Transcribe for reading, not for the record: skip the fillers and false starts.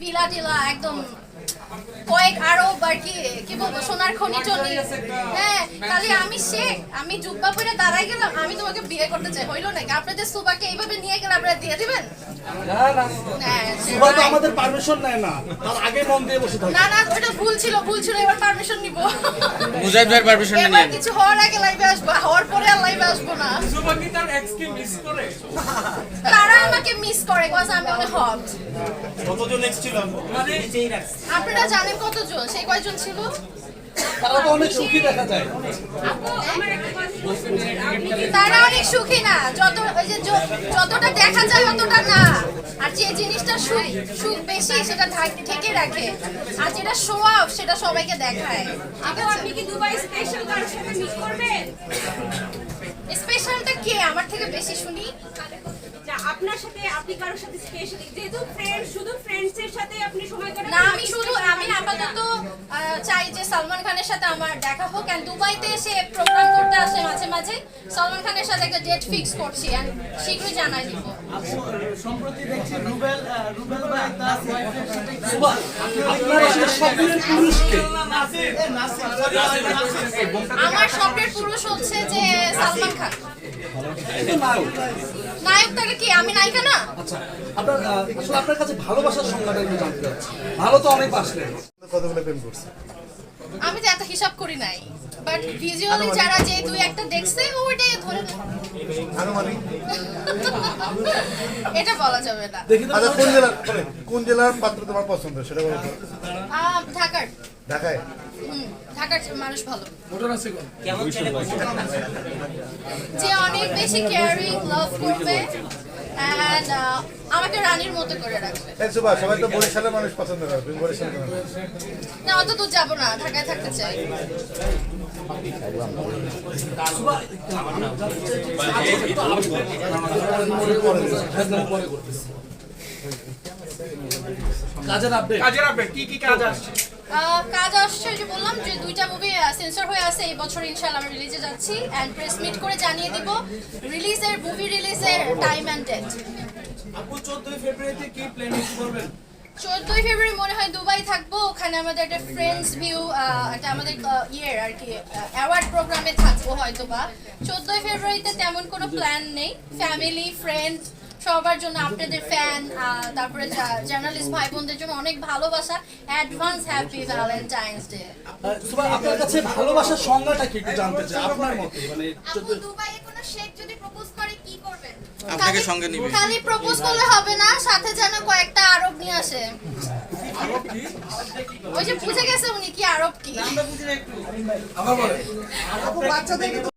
Villa টিলা একদম কয়েক আরো আর কি বলবো সোনার খনি টনি। হ্যাঁ তাহলে আমি জুব্বা পরে দাঁড়াই গেলাম, আমি তোমাকে বিয়ে করতে চাই, হইলো নাকি? আপনাদের সুবাকে এইভাবে নিয়ে গেলে আপনারা দিয়ে দিবেন? সুবা তো আমাদের পারমিশন নেয় না, তার আগে মন দিয়ে বসে থাকে। না ওটা ভুল ছিল, এবার পারমিশন নিব। মুজাহিদ ভাইয়ের পারমিশন নেন। এবার কিছু হওয়ার আগে লাইভে আসবো, হওয়ার পরে আর লাইভে আসবো না। সুবা কি তার এক্স কে মিস করে? তারা আমাকে মিস করে, কজ আমি অনেক হট। কতজন এক্স ছিল? মানে আপনারা জানেন কতজন, সেই কয়জন ছিল? তারা তো অনেক সুখী দেখা যায়। তারা অনেক সুখী না, যতটা দেখা যায় অতটা না। আর যে জিনিসটা সুখ বেশি সেটা ঢেকে রাখে, আর যেটা শো অফ সেটা সবাইকে দেখায়। আপনি কি দুবাই স্পেশাল কারোর সাথে মিট করবেন? স্পেশালটা কে আমার থেকে বেশি শুনি? না আপনার সাথে, আপনি কারোর সাথে স্পেশাল, যেহেতু ফ্রেন্ড, শুধু ফ্রেন্ডসের সাথে আপনি সময় কাটান না, আমি আপাতত চাই যে সালমান খানের সাথে আমার দেখা হোক। এন্ড দুবাইতে এসে প্রোগ্রাম করতে আসে মাঝে মাঝে, সালমান খানের সাথে একটা ডেট ফিক্স করছি, এন্ড শীঘ্রই জানাই দিব। সম্প্রতি দেখছি রুবেল ভাই তার ওয়াইফের সাথে সুবা, আপনার আসলে স্বপ্নের পুরুষকে? আমার স্বপ্নের পুরুষ হচ্ছে যে সালমান খান। কিন্তু নায়ক। নায়ক তাহলে কি আমি নায়িকা না? আচ্ছা, আসলে আপনার কাছে ভালোবাসার সংজ্ঞাটা একটু জানতে চাচ্ছি। ভালো তো অনেক বাসলেন, কতগুলো প্রেম করছে? আমি তো এত হিসাব করি নাই, বাট ভিজুয়ালি যারা যে দুই একটা দেখছে ওইটাই ধরে নেন। আনুমানিক? এটা বলা যাবে না। দেখি তো। আচ্ছা, কোন জেলার পাত্র তোমার পছন্দ সেটা বলো তো। ঢাকার। ঢাকায়? ঢাকার মানুষ ভালো, মোটর আছে কোন? যে অনেক বেশি কেয়ারিং, লাভ করবে, এন্ড আমাকে রানীর মতো করে রাখবে। এই সুবা, সবাই তো বরিশালের মানুষ পছন্দ করে, তুমি বরিশাল কেন? না, অত দূর যাবো না, ঢাকায় থাকতে চাই। সুবা, কাজের আপডেট কি কাজ আসছে? কাজ আসছে, যে বললাম যে দুইটা মুভি সেন্সর হয়ে আছে এই বছর, ইনশাআল্লাহ আমরা রিলিজে যাচ্ছি, এন্ড প্রেস মিট করে জানিয়ে দিব মুভি রিলিজের টাইম এন্ড ডেট। আপু 14 ফেব্রুয়ারিতে কি প্ল্যানিং করবেন? 14 ফেব্রুয়ারি মনে হয় দুবাই থাকবো, ওখানে আমাদের একটা ফ্রেন্ডস ভিউ, একটা আমাদের ইয়ের আর কি অ্যাওয়ার্ড প্রোগ্রামে থাকবো হয়তো বা। 14 ফেব্রুয়ারিতে তেমন কোনো প্ল্যান নেই, ফ্যামিলি ফ্রেন্ড সবার জন্য, আপনাদের ফ্যান, তারপরে জার্নালিস্ট ভাই বোনদের জন্য অনেক ভালোবাসা, অ্যাডভান্স হ্যাপি ভ্যালেন্টাইন্স ডে। সুবা, আপনার কাছে ভালোবাসার সংজ্ঞাটা কি একটু জানতে চাই আপনার মতে। মানে আপু দুবাইয়ে কোনো শেখ যদি প্রপোজ করে কি করবেন? আপনাকে সঙ্গে নিবে। খালি প্রপোজ করলে হবে না, সাথে যেন কয়েকটা আরব নিয়ে আসে। ওই যে বুঝে গেছে উনি কি আরব কি। আমরা বুঝি না একটু। আমার বলে